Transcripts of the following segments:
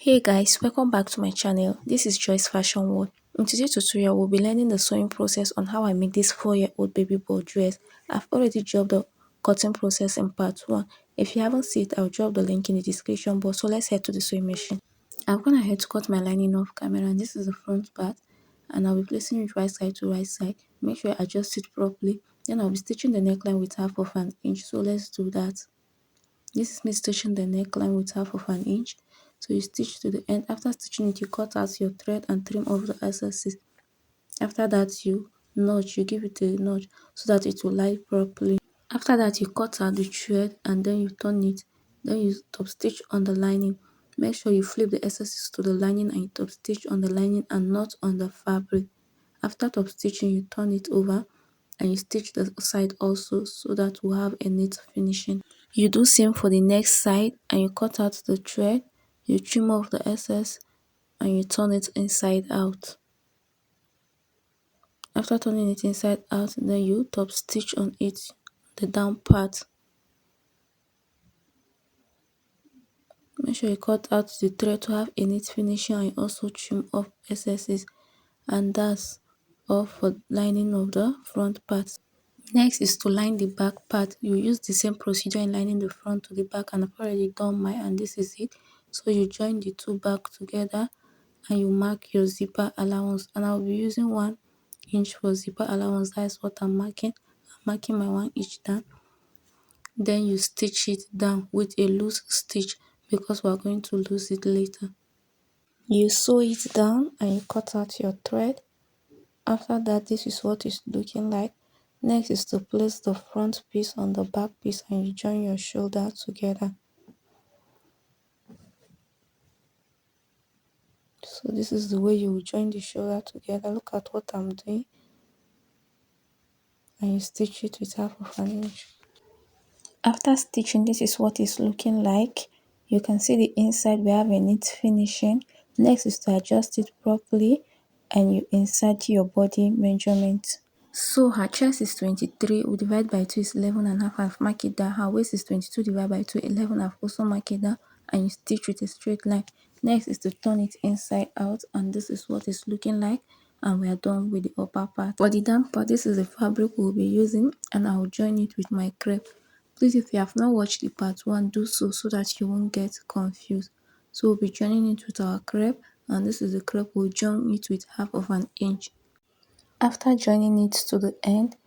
Hey guys, welcome back to my channel. This is Joy's Fashion World. In today's tutorial, we'll be learning the sewing process on how I make this 4-year-old baby boy dress. I've already dropped the cutting process in part 1. If you haven't seen it, I'll drop the link in the description box. So let's head to the sewing machine. I've gone ahead to cut my lining off camera, and this is the front part. And I'll be placing it right side to right side. Make sure I adjust it properly. Then I'll be stitching the neckline with half of an inch. So let's do that. This is me stitching the neckline with half of an inch. So you stitch to the end. After stitching it, you cut out your thread and trim off the excesses. After that, you notch, you give it a notch so that it will lie properly. After that, you cut out the thread and then you turn it. Then you top stitch on the lining. Make sure you flip the excesses to the lining and you top stitch on the lining and not on the fabric. After top stitching, you turn it over and you stitch the side also so that we'll have a neat finishing. You do same for the next side and you cut out the thread, you trim off the excess and you turn it inside out. After turning it inside out, then you top stitch on it, the down part. Make sure you cut out the thread to have a neat finishing and you also trim off excesses, and that's all for lining of the front part. Next is to line the back part. You use the same procedure in lining the front to the back, and I've already done mine and this is it. So you join the two back together and you mark your zipper allowance, and I'll be using 1 inch for zipper allowance. That's what I'm marking. I'm marking my 1 inch down. Then you stitch it down with a loose stitch because we're going to lose it later. You sew it down and you cut out your thread. After that, this is what it's looking like. Next is to place the front piece on the back piece and you join your shoulder together. So this is the way you will join the shoulder together. Look at what I'm doing. And you stitch it with half of an inch. After stitching, this is what it's looking like. You can see the inside, we have a neat finishing. Next is to adjust it properly and you insert your body measurement. So her chest is 23, we divide by 2 is 11 and a half. I've marked it down. Her waist is 22 divided by 2, 11. I've also marked it down and you stitch with a straight line. Next is to turn it inside out, and this is what it's looking like, and we are done with the upper part. For the down part, this is the fabric we'll be using and I'll join it with my crepe. Please, if you have not watched the part 1, do so that you won't get confused. So we'll be joining it with our crepe, and this is the crepe. We'll join it with half of an inch. After joining it to the end,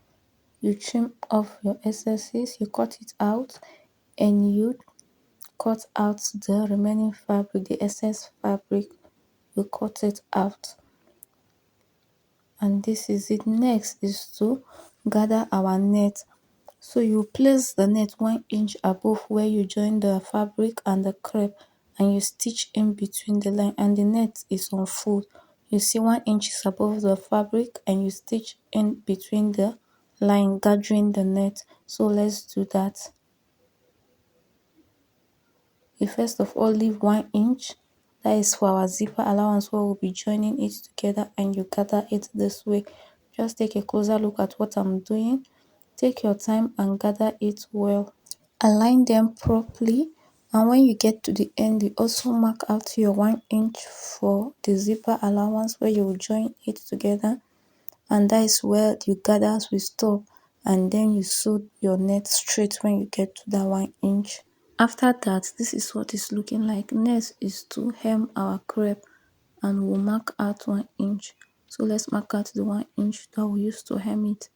you trim off your excesses, you cut it out, and you cut out the remaining fabric, the excess fabric, you cut it out. And this is it. Next is to gather our net. So you place the net 1 inch above where you join the fabric and the crepe, and you stitch in between the line, and the net is on fold. You see 1 inch is above the fabric and you stitch in between the line, gathering the net. So let's do that. You first of all leave 1 inch, that is for our zipper allowance where we'll be joining it together, and you gather it this way. Just take a closer look at what I'm doing. Take your time and gather it well. Align them properly, and when you get to the end, you also mark out your 1 inch for the zipper allowance where you will join it together, and that is where you gathers will stop, and then you sew your net straight when you get to that 1 inch. After that, this is what it's looking like. Next is to hem our crepe, and we'll mark out 1 inch. So let's mark out the 1 inch that we used to hem it.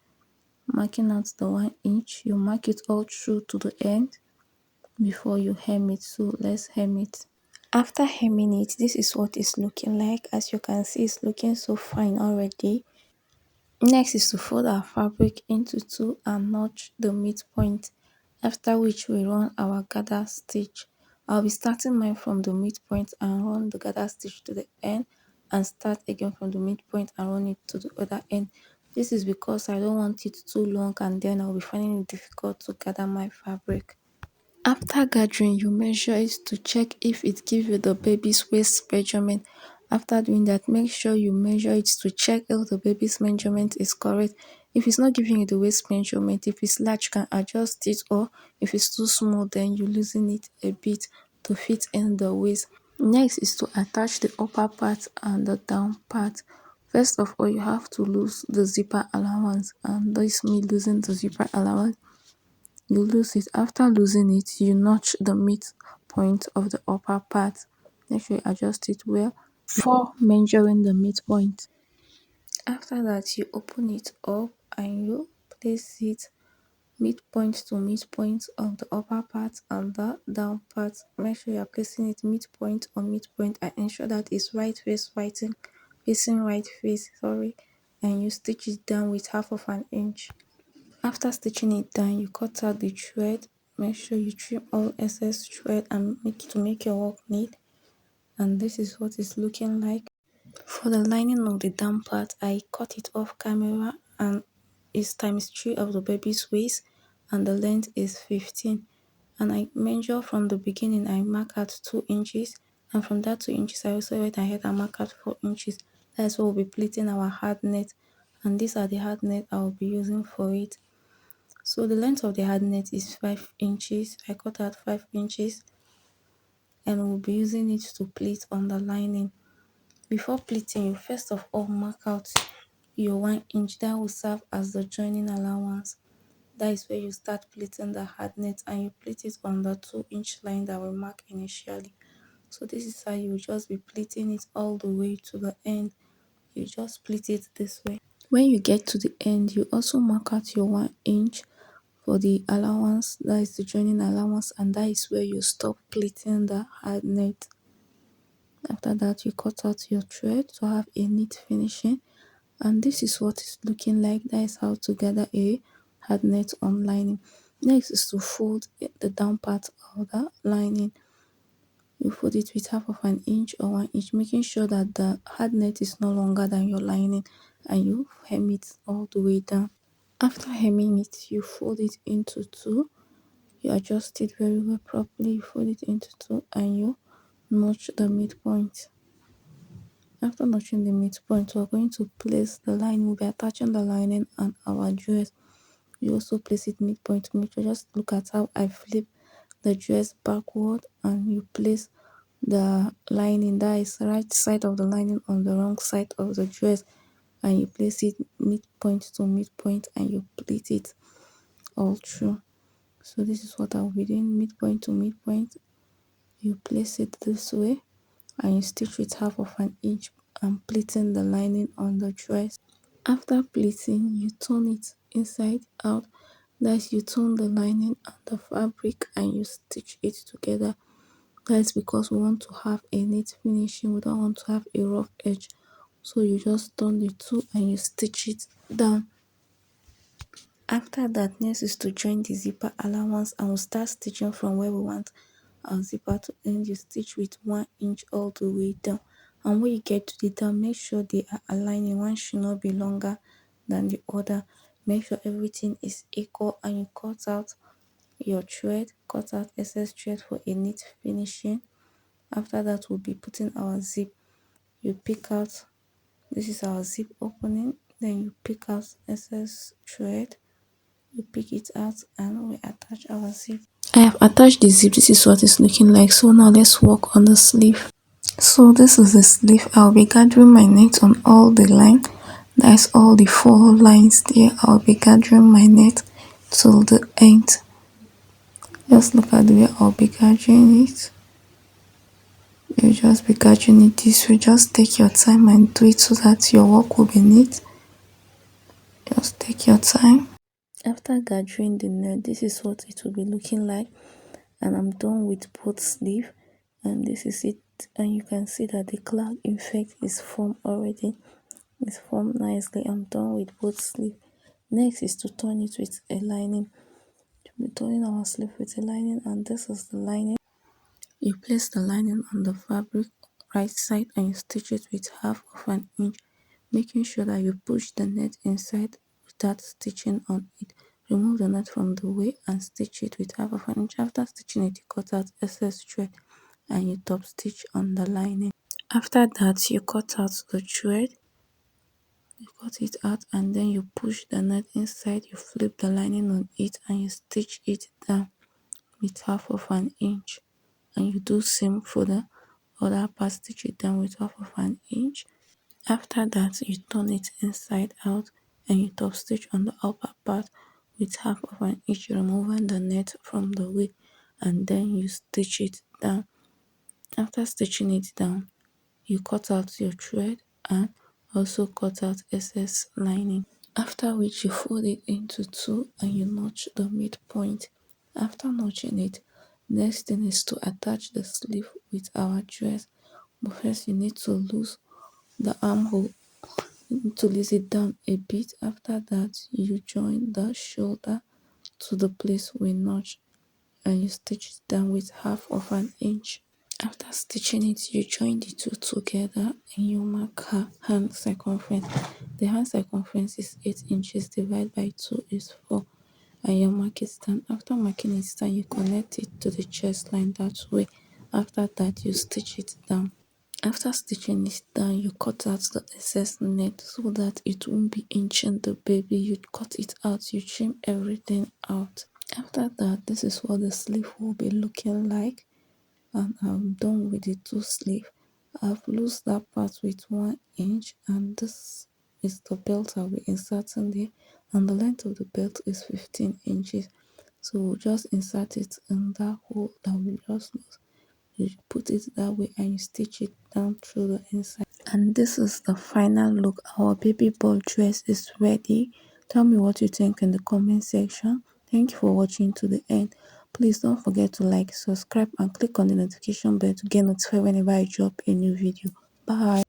Marking out the 1 inch, you mark it all through to the end before you hem it. So let's hem it. After hemming it, this is what it's looking like. As you can see, it's looking so fine already. Next is to fold our fabric into 2 and notch the midpoint, after which we run our gather stitch. I'll be starting mine from the midpoint and run the gather stitch to the end, and start again from the midpoint and run it to the other end. This is because I don't want it too long and then I'll be finding it difficult to gather my fabric. After gathering, you measure it to check if it gives you the baby's waist measurement. After doing that, make sure you measure it to check if the baby's measurement is correct. If it's not giving you the waist measurement, if it's large, you can adjust it, or if it's too small, then you loosen it a bit to fit in the waist. Next is to attach the upper part and the down part. First of all, you have to lose the zipper allowance, and this means losing the zipper allowance. You lose it. After losing it, you notch the midpoint of the upper part. Make sure you adjust it well before measuring the midpoint. After that, you open it up and you place it midpoint to midpoint of the upper part and the down part. Make sure you are placing it midpoint on midpoint and ensure that it's right face facing right face, sorry, and you stitch it down with half of an inch. After stitching it down, you cut out the thread. Make sure you trim all excess thread and make your work neat. And this is what it's looking like. For the lining of the down part, I cut it off camera and it's times 3 of the baby's waist and the length is 15. And I measure from the beginning, I mark out 2 inches, and from that 2 inches I also went ahead and mark out 4 inches. That's what we'll be pleating our hard net, and these are the hard net I will be using for it. So the length of the hard net is 5 inches. I cut out 5 inches and we'll be using it to pleat on the lining. Before pleating, you first of all mark out your 1 inch. That will serve as the joining allowance. That is where you start pleating the hard net, and you pleat it on the 2-inch line that we mark initially. So this is how you will just be pleating it all the way to the end. You just pleat it this way. When you get to the end, you also mark out your 1 inch for the allowance, that is the joining allowance, and that is where you stop pleating the hard net. After that, you cut out your thread to have a neat finishing, and this is what it's looking like. That is how to gather a hard net on lining. Next is to fold the down part of the lining. You fold it with half of an inch or 1 inch, making sure that the hard net is no longer than your lining, and you hem it all the way down. After hemming it, you fold it into 2. You adjust it very well properly. You fold it into 2 and you notch the midpoint. After notching the midpoint, we're going to place the line. We'll be attaching the lining and our dress. You also place it midpoint to midpoint. Just look at how I flip the dress backward and you place the lining, that is right side of the lining on the wrong side of the dress, and you place it midpoint to midpoint and you pleat it all through. So this is what I'll be doing, midpoint to midpoint. You place it this way and you stitch with half of an inch and pleating the lining on the dress. After pleating, you turn it inside out. That's, you turn the lining and the fabric and you stitch it together. That's because we want to have a neat finishing. We don't want to have a rough edge. So you just turn the two and you stitch it down. After that, next is to join the zipper allowance, and we'll start stitching from where we want our zipper to end. You stitch with 1 inch all the way down, and when you get to the down, make sure they are aligning. One should not be longer than the other. Make sure everything is equal, and you cut out your thread, cut out excess thread for a neat finishing. After that, we'll be putting our zip. You pick out, this is our zip opening, then you pick out excess thread, you pick it out and we attach our zip. I have attached the zip. This is what it's looking like. So now let's work on the sleeve. So this is the sleeve. I'll be gathering my net on all the line. That's all the 4 lines there. I'll be gathering my net till the end. Just look at the way I'll be gathering it. You just be gathering it this way. Just take your time and do it so that your work will be neat. Just take your time. After gathering the net, this is what it will be looking like, and I'm done with both sleeve, and this is it. And you can see that the cloud effect is formed already. It's formed nicely. I'm done with both sleeve. Next is to turn it with a lining. We're turning our sleeve with a lining, and this is the lining. You place the lining on the fabric right side and you stitch it with half of an inch, making sure that you push the net inside without stitching on it. Remove the net from the way and stitch it with half of an inch. After stitching it, you cut out excess thread and you top stitch on the lining. After that, you cut out the thread, you cut it out, and then you push the net inside, you flip the lining on it and you stitch it down with half of an inch, and you do same for the other part, stitch it down with half of an inch. After that, you turn it inside out and you top stitch on the upper part with half of an inch, removing the net from the way, and then you stitch it down. After stitching it down, you cut out your thread and also cut out excess lining. After which you fold it into two and you notch the midpoint. After notching it, next thing is to attach the sleeve with our dress. But first you need to lose the armhole. You need to lose it down a bit. After that, you join the shoulder to the place we notch and you stitch it down with half of an inch. After stitching it, you join the two together and you mark her hand circumference. The hand circumference is 8 inches, divided by 2 is 4, and you mark it down. After marking it down, you connect it to the chest line that way. After that, you stitch it down. After stitching it down, you cut out the excess net so that it won't be inching the baby. You cut it out, you trim everything out. After that, this is what the sleeve will be looking like, and I'm done with the two sleeve. I've loosed that part with 1 inch, and this is the belt I'll be inserting there, and the length of the belt is 15 inches. So we'll just insert it in that hole that we just loosed. You put it that way and you stitch it down through the inside. And this is the final look. Our baby ball dress is ready. Tell me what you think in the comment section. Thank you for watching to the end. Please don't forget to like, subscribe and click on the notification bell to get notified whenever I drop a new video. Bye.